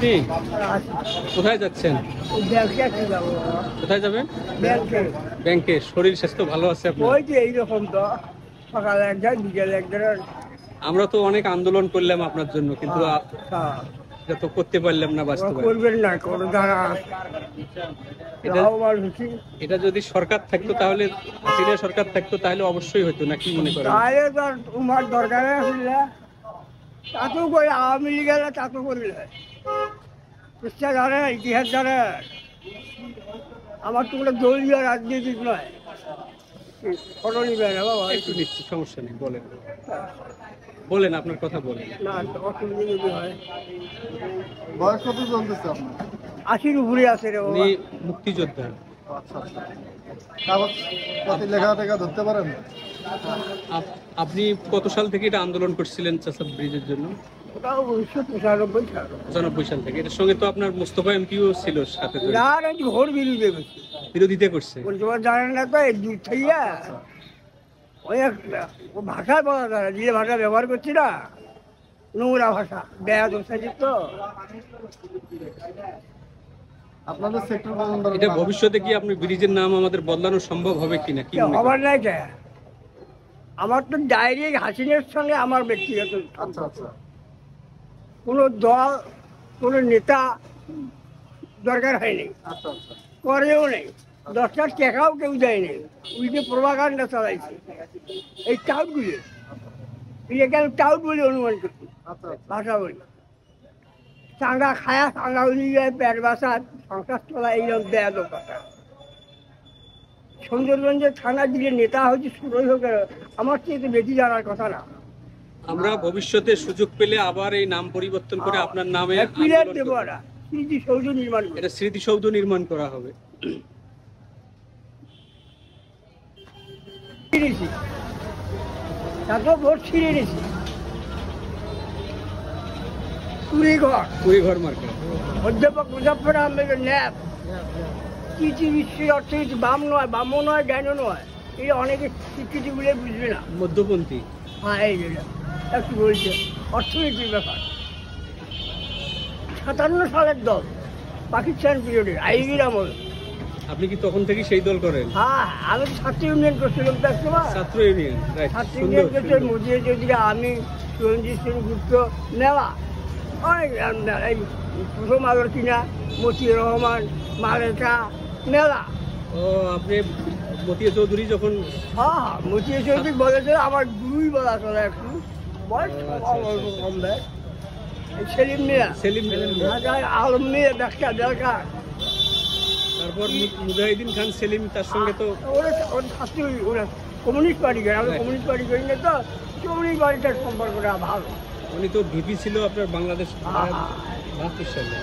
আপনি কোথায় যাচ্ছেন? কোথায় যাবেন? ব্যাংকে। শরীর স্বাস্থ্য ভালো আছে আপনার? ওই যে এইরকম তো সকালে এক যায় বিকেলে এক ধরনের। আমরা তো অনেক আন্দোলন করলাম আপনার জন্য, কিন্তু এটা তো করতে পারলাম না বাস্তবায়ন। করবেন না কোনো দ্বারা এটা যদি সরকার থাকতো তাহলে, হাসিনা সরকার থাকতো তাহলে অবশ্যই হতো না, কি মনে করেন? তাহলে তো আর তোমার দরকার আসলে তাতেও করে আওয়ামী লীগের তাতেও করলে চেষ্টা জানে ইতিহাস জানে। আমার তো কোনো দলীয় রাজনীতিক নয়, ফটো নিবে না বাবা। একটু নিচ্ছি, সমস্যা নেই, বলেন বলেন আপনার কথা বলেন। না অসুবিধা যদি হয়। বয়স কত চলতেছে আপনার? 80-র উপরে আছে রে উনি মুক্তিযোদ্ধা। আচ্ছা আচ্ছা, কাগজ পাতি লেখা টেখা ধরতে পারেন? আপনি কত সাল থেকে এটা আন্দোলন করছিলেন চাচা ব্রিজের জন্য? ওটাও 1995 সাল। 95 সাল থেকে। এটার সঙ্গে তো আপনার মোস্তফা এমপিও ছিল সাথে, না নাকি ভোর বিরুদ্ধে গেছে, বিরোধিতা করছে। তোমার জানেন না তো এই দূর থেকে ওই ও ভাষায় বলা যায় যে ভাষা ব্যবহার করছি না, নোংরা ভাষা, বেয়া দোষাচিত তো। আপনাদের সেক্টর এটা ভবিষ্যতে কি আপনি ব্রিজের নাম আমাদের বদলানো সম্ভব হবে কিনা, কি মনে হবার করেন? নাই কে, আমার তো ডাইরেক্ট হাসিনের সঙ্গে আমার ব্যক্তিগত আচ্ছা আচ্ছা, কোনো দল কোনো নেতা দরকার হয়নি, আচ্ছা আচ্ছা, করেও নেই, 10টার টাকাও কেউ দেয়নি, উল্টে প্রভাকাণ্ডা চালাইছে এই টাউটগুলি। এটাকে আমি টাউট বলে অনুমান করছি, আচ্ছা আচ্ছা। ভাষা বলি। চাঙ্গা খায়া চাঙ্গা উনি যায় পেট বাসা সংসার চলা এইরকম দেয়া কথা। সুন্দরগঞ্জের থানা দিলে নেতা হচ্ছে সুরই হোক, আমার চেয়ে বেশি জানার কথা না। আমরা ভবিষ্যতে সুযোগ পেলে আবার এই নাম পরিবর্তন করে আপনার নামে পিলার আন্দোলন দেবো করব। না, স্মৃতিসৌধ নির্মাণ করবো। এটা স্মৃতিসৌধ নির্মাণ করা হবে। তারপর ভোট ছিঁড়ে নিয়েছি, কুড়িঘর মার্কেট। অধ্যাপক মুজাফফর আহমেদের ন্যাপ কৃষি বিশ্বের অর্থনীতি বাম নয়, বামও নয়, জ্ঞানও নয়, এই অনেকে স্বীকৃতি বলে বুঝবে না। মধ্যপন্থী। হ্যাঁ এই একটু বলছে অর্থনীতির ব্যাপার। 57 সালের দল, পাকিস্তান পিরিয়ডের আইবির আমল। আপনি কি তখন থেকে সেই দল করেন? হ্যাঁ আমি তো ছাত্র ইউনিয়ন করছিলাম তো একসময়। ছাত্র ইউনিয়ন, রাইট। ছাত্র সুন্দর ইউনিয়ন করছে সুন্দর। মজিয়ে চৌধুরী, আমি, সুরঞ্জিত সিং গুপ্ত, নেওয়া অনেক এই প্রথম আলোর কিনা, মতিউর রহমান, মালেকা, মেলা। ও, আপনি মতিয়া চৌধুরী যখন, হ্যাঁ মতিউর চৌধুরী বলেছে আমার গুরুই বলা চলে একটু, বয়স কম দেয়। সেলিম মিয়া, সেলিম, আলম মিয়া, ব্যাখ্যা দরকার। তারপর মুজাহিদিন খান সেলিম, তার সঙ্গে তো ওরা ছাত্র, ওরা কমিউনিস্ট পার্টি করে, আমি কমিউনিস্ট পার্টি করি না তো, কমিউনিস্ট পার্টিটার সম্পর্কটা ভালো। উনি তো ভিপি ছিল আপনার বাংলাদেশ হ্যাঁ। 72 সালে।